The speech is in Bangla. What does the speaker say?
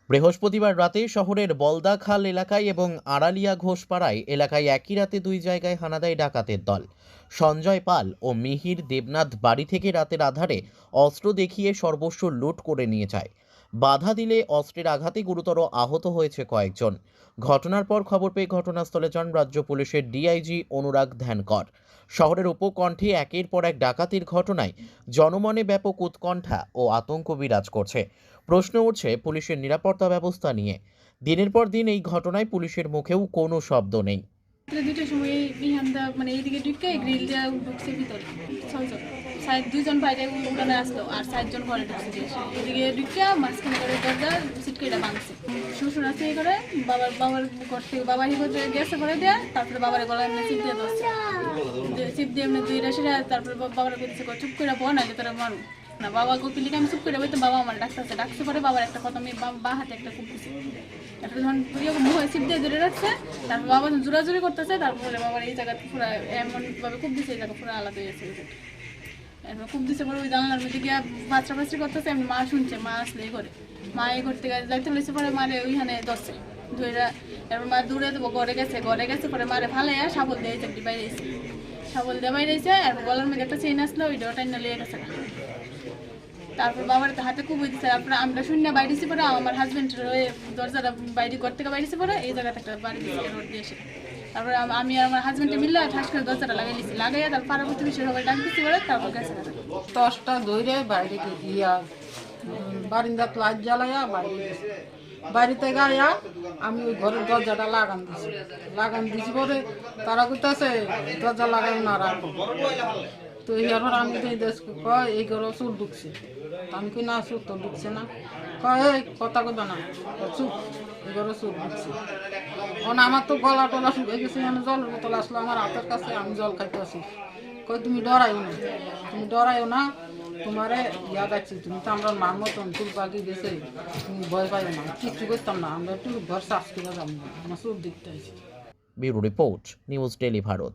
বৃহস্পতিবার রাতে শহরের বলদাখাল এলাকায় এবং আড়ালিয়া ঘোষপাড়ায় এলাকায় একই রাতে দুই জায়গায় হানা দেয় ডাকাতের দল। সঞ্জয় পাল ও মিহির দেবনাথ বাড়ি থেকে রাতের আধারে অস্ত্র দেখিয়ে সর্বস্ব লুট করে নিয়ে যায়। বাধা দিলে অস্ত্রের আঘাতে গুরুতর আহত হয়েছে কয়েকজন। ঘটনার পর খবর পেয়ে ঘটনাস্থলে যান রাজ্য পুলিশের ডিআইজি অনুরাগ ধ্যানকর। শহরের উপকণ্ঠে একের পর এক ডাকাতির ঘটনায় জনমনে ব্যাপক উৎকণ্ঠা ও আতঙ্ক বিরাজ করছে। প্রশ্ন উঠছে পুলিশের নিরাপত্তা ব্যবস্থা নিয়ে। দিনের পর দিন এই ঘটনায় পুলিশের মুখেও কোনো শব্দ নেই। দুইটার সময় বিহানদা মানে এইদিকে ঢুকে গ্রিল দিয়ে ঢুকছে ভিতরে ছয়জন, দুইজন বাইরে উঠানে আসলো আর 4জন ঘরে ঢুকছে। এদিকে ঢুকে মাঝখানে করে দরজা সিটকেটা ভাঙছে। শ্বশুর আছে এই করে বাবার ঘর থেকে বাবা হিসেবে গেছে করে দেয়া, তারপরে বাবার গলায় এমনি চিপ দিয়ে ধরছে, চিপ দিয়ে এমনি দুই রাশি, তারপরে বাবার করতেছে চুপ করে বল নাহলে তোরা মারু না। বাবা গোপিলিকে আমি চুপ করে বলতে বাবা আমার ডাকছে পরে বাবার একটা কথা আমি বা হাতে একটা কুপতেছি। তারপরে যখন মুখে চিপ দিয়ে ধরে রাখছে, তারপর বাবা জোরাজুরি করতেছে, তারপরে বাবার এই জায়গা পুরো এমনভাবে খুব দিচ্ছে, এই জায়গা পুরো আলাদা হয়ে গেছে। এরপর খুব দিচ্ছে পরে ওই জানলার মধ্যে গিয়ে বাচ্চা করতেছে, এমনি মা শুনছে, মা আসলে এই করে মা এই করতে যাইতে বলেছে পরে মারে ওইখানে ধরছে ধরে। এরপর মা দূরে দেবো ঘরে গেছে পরে মারে ভালাইয়া শাবল দিয়ে চাকরি বাইরে এসে শাবল দিয়ে বাইরে এসে আর গলার মধ্যে একটা চেইন আসলো, ওই ডোটা নিয়ে গেছে। তারপর বাবার হাতে খুব হয়েছে। তারপরে আমরা শূন্য বাইরেছি পরে আমার হাজব্যান্ডের দরজাটা বাইরে ঘর থেকে বাইরেছি পরে এই জায়গাতে একটা বাড়ি দিয়েছে রোড দিয়ে এসে। তারপরে আমি আর আমার হাজব্যান্ডে মিললে ঠাস করে দরজাটা লাগাইয়া তারপর পাড়াপতি বিষয়ে সবাই ডাক দিচ্ছি পরে তারপর গেছে। 10টা ধরে বাইরে গিয়া বারিন্দাত লাইট জ্বালাইয়া বাইরে গেছে। বাড়িতে গাইয়া আমি ওই ঘরের দরজাটা লাগান দিছি পরে তারা কইতাছে দরজা লাগাই না রাখো। তো এরপর আমি কয় এই ঘরে চোর ঢুকছে। আমি কই না চোর তো ঢুকছে না। কয় এই কথা কইবা না, চুপ, এই ঘরে চোর ঢুকছে। আমার তো গলা টলা শুকিয়ে গেছে, জলের বোতল আসলো আমার হাতের কাছে, আমি জল খাইতে আসি। কই তুমি ডরাইও না, তোমারে ইয়াদ আছে, তুমি তো আমরা মার মতন চুল পাখি গেছে, তুমি ভয় পাইও না, কিচ্ছু করতাম না, আমরা একটু ঘর সাফ করে যাবো, আমার চোর দেখতে আসি। Bureau report, news daily Bharat.